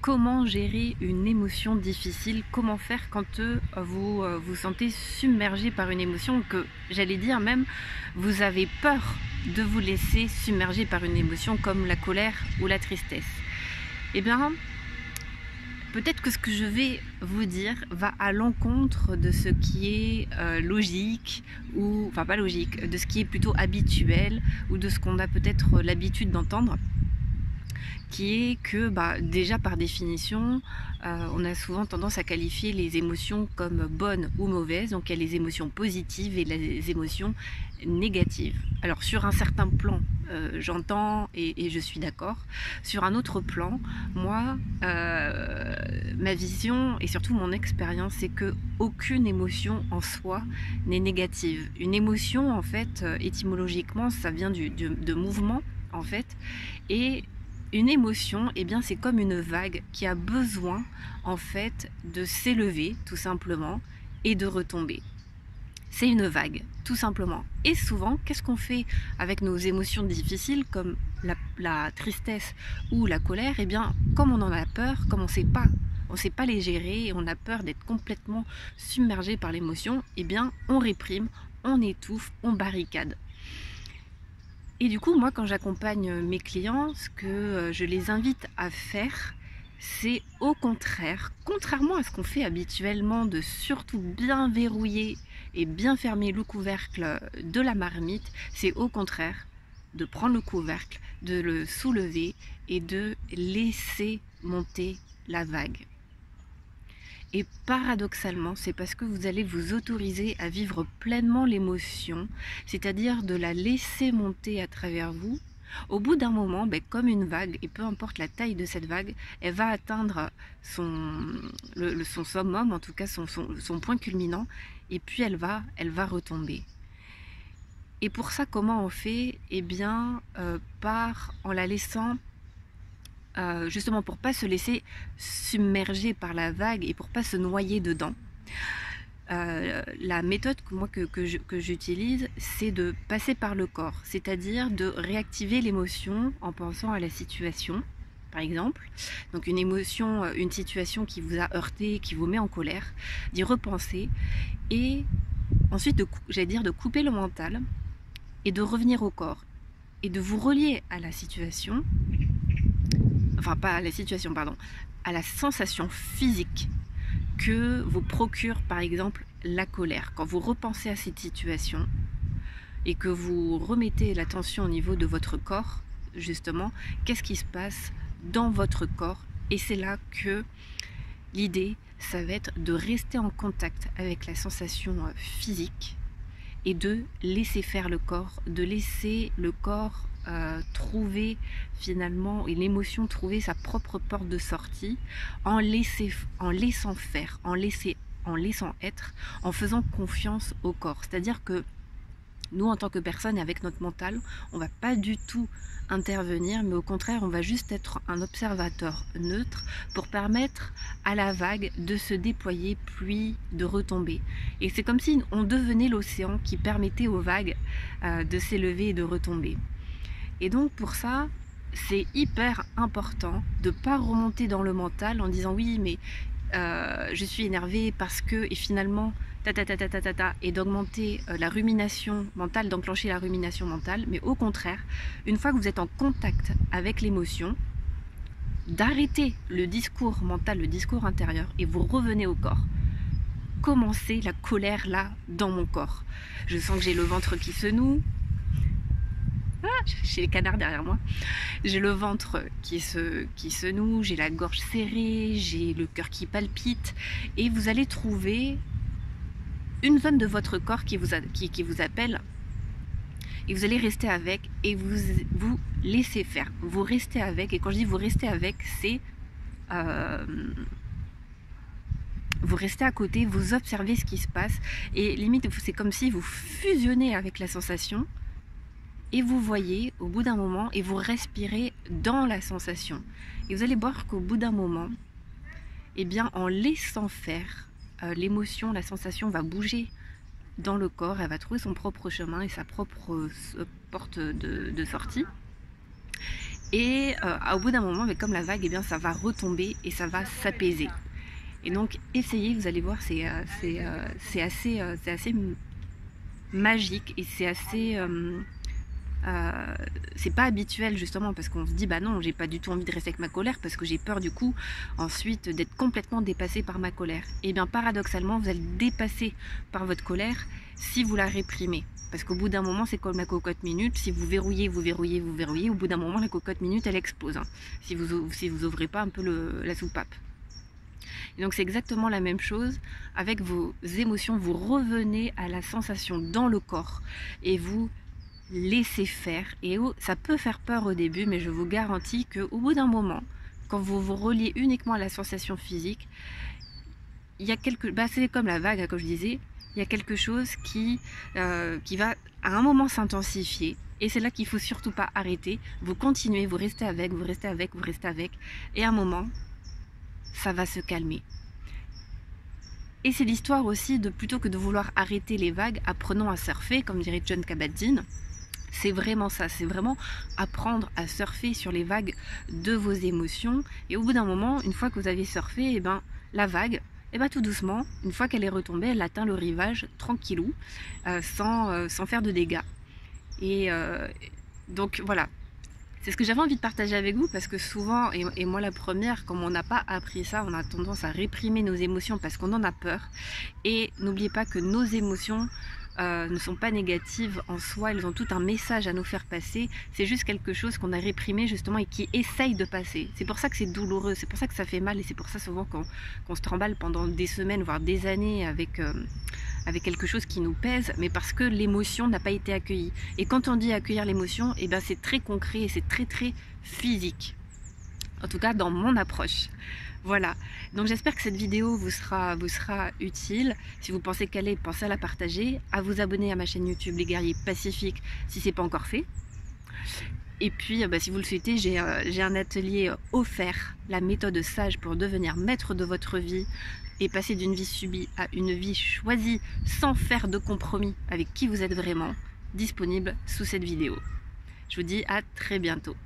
comment gérer une émotion difficile, comment faire quand vous vous sentez submergé par une émotion, que j'allais dire même vous avez peur de vous laisser submerger par une émotion comme la colère ou la tristesse. Eh bien, peut-être que ce que je vais vous dire va à l'encontre de ce qui est logique, ou enfin pas logique, de ce qui est plutôt habituel, ou de ce qu'on a peut-être l'habitude d'entendre, qui est que déjà par définition, on a souvent tendance à qualifier les émotions comme bonnes ou mauvaises. Donc il y a les émotions positives et les émotions négatives. Alors sur un certain plan, j'entends et je suis d'accord. Sur un autre plan, moi, ma vision et surtout mon expérience, c'est que aucune émotion en soi n'est négative. Une émotion, en fait, étymologiquement, ça vient de mouvement, en fait, et une émotion, eh bien, c'est comme une vague qui a besoin, en fait, de s'élever, tout simplement, et de retomber. C'est une vague, tout simplement. Et souvent, qu'est-ce qu'on fait avec nos émotions difficiles, comme la tristesse ou la colère? Eh bien, comme on en a peur, comme on ne sait pas les gérer, et on a peur d'être complètement submergé par l'émotion, eh bien, on réprime, on étouffe, on barricade. Et du coup, moi, quand j'accompagne mes clients, ce que je les invite à faire, c'est au contraire, contrairement à ce qu'on fait habituellement, de surtout bien verrouiller et bien fermer le couvercle de la marmite, c'est au contraire de prendre le couvercle, de le soulever et de laisser monter la vague. Et paradoxalement, c'est parce que vous allez vous autoriser à vivre pleinement l'émotion, c'est-à-dire de la laisser monter à travers vous. Au bout d'un moment, comme une vague, et peu importe la taille de cette vague, elle va atteindre son summum, en tout cas son point culminant, et puis elle va retomber. Et pour ça, comment on fait? Eh bien, en la laissant... justement pour pas se laisser submerger par la vague et pour pas se noyer dedans. La méthode que j'utilise, c'est de passer par le corps, c'est-à-dire de réactiver l'émotion en pensant à la situation, par exemple. Donc une émotion, une situation qui vous a heurté, qui vous met en colère, d'y repenser et ensuite de couper le mental et de revenir au corps et de vous relier à la situation. Enfin pas à la situation, pardon, à la sensation physique que vous procure par exemple la colère. Quand vous repensez à cette situation et que vous remettez l'attention au niveau de votre corps, justement, qu'est-ce qui se passe dans votre corps? Et c'est là que l'idée, ça va être de rester en contact avec la sensation physique et de laisser faire le corps, de laisser le corps trouver finalement, et l'émotion trouver sa propre porte de sortie, en laissant faire, en laissant être, en faisant confiance au corps. C'est-à-dire que nous, en tant que personne, avec notre mental, on va pas du tout intervenir, mais au contraire, on va juste être un observateur neutre pour permettre à la vague de se déployer puis de retomber. Et c'est comme si on devenait l'océan qui permettait aux vagues de s'élever et de retomber. Et donc pour ça, c'est hyper important de ne pas remonter dans le mental en disant oui, mais je suis énervée parce que, et finalement, et d'augmenter la rumination mentale, d'enclencher la rumination mentale, mais au contraire, une fois que vous êtes en contact avec l'émotion, d'arrêter le discours mental, le discours intérieur, et vous revenez au corps. Commencez la colère là, dans mon corps. Je sens que j'ai le ventre qui se noue. J'ai les canards derrière moi. J'ai le ventre qui se noue, j'ai la gorge serrée, j'ai le cœur qui palpite. Et vous allez trouver une zone de votre corps qui vous appelle. Et vous allez rester avec et vous laissez faire. Vous restez avec. Et quand je dis vous restez avec, c'est... vous restez à côté, vous observez ce qui se passe. Et limite, c'est comme si vous fusionnez avec la sensation. Et vous voyez au bout d'un moment et vous respirez dans la sensation. Et vous allez voir qu'au bout d'un moment, eh bien, en laissant faire, l'émotion, la sensation va bouger dans le corps, elle va trouver son propre chemin et sa propre porte de sortie. Et au bout d'un moment, mais comme la vague, eh bien, ça va retomber et ça va s'apaiser. Et donc essayez, vous allez voir, c'est assez magique et c'est pas habituel justement, parce qu'on se dit bah non, j'ai pas du tout envie de rester avec ma colère parce que j'ai peur du coup ensuite d'être complètement dépassé par ma colère. Et bien paradoxalement, vous allez dépasser par votre colère si vous la réprimez. Parce qu'au bout d'un moment, c'est comme la cocotte minute, si vous verrouillez, vous verrouillez, vous verrouillez, au bout d'un moment, la cocotte minute, elle explose, hein, si vous ouvrez pas un peu la soupape. Et donc c'est exactement la même chose avec vos émotions, vous revenez à la sensation dans le corps et vous laissez faire. Et ça peut faire peur au début, mais je vous garantis qu'au bout d'un moment, quand vous vous reliez uniquement à la sensation physique, il y a c'est comme la vague, comme je disais, il y a quelque chose qui va à un moment s'intensifier. Et c'est là qu'il ne faut surtout pas arrêter. Vous continuez, vous restez avec, vous restez avec, vous restez avec. Et à un moment, ça va se calmer. Et c'est l'histoire aussi de, plutôt que de vouloir arrêter les vagues, apprenons à surfer, comme dirait Jon Kabat-Zinn. C'est vraiment ça, c'est vraiment apprendre à surfer sur les vagues de vos émotions. Et au bout d'un moment, une fois que vous avez surfé, la vague, tout doucement, une fois qu'elle est retombée, elle atteint le rivage tranquillou, sans faire de dégâts. Et donc voilà, c'est ce que j'avais envie de partager avec vous, parce que souvent, et moi la première, comme on n'a pas appris ça, on a tendance à réprimer nos émotions parce qu'on en a peur. Et n'oubliez pas que nos émotions ne sont pas négatives en soi, elles ont tout un message à nous faire passer. C'est juste quelque chose qu'on a réprimé justement et qui essaye de passer. C'est pour ça que c'est douloureux, c'est pour ça que ça fait mal, et c'est pour ça souvent qu'on se tremballe pendant des semaines, voire des années avec quelque chose qui nous pèse, mais parce que l'émotion n'a pas été accueillie. Et quand on dit accueillir l'émotion, c'est très concret et c'est très très physique. En tout cas dans mon approche. Voilà, donc j'espère que cette vidéo vous sera utile. Si vous pensez qu'elle est, pensez à la partager, à vous abonner à ma chaîne YouTube Les Guerriers Pacifiques si ce n'est pas encore fait. Et puis si vous le souhaitez, j'ai un atelier offert, la méthode sage pour devenir maître de votre vie et passer d'une vie subie à une vie choisie sans faire de compromis avec qui vous êtes vraiment, disponible sous cette vidéo. Je vous dis à très bientôt.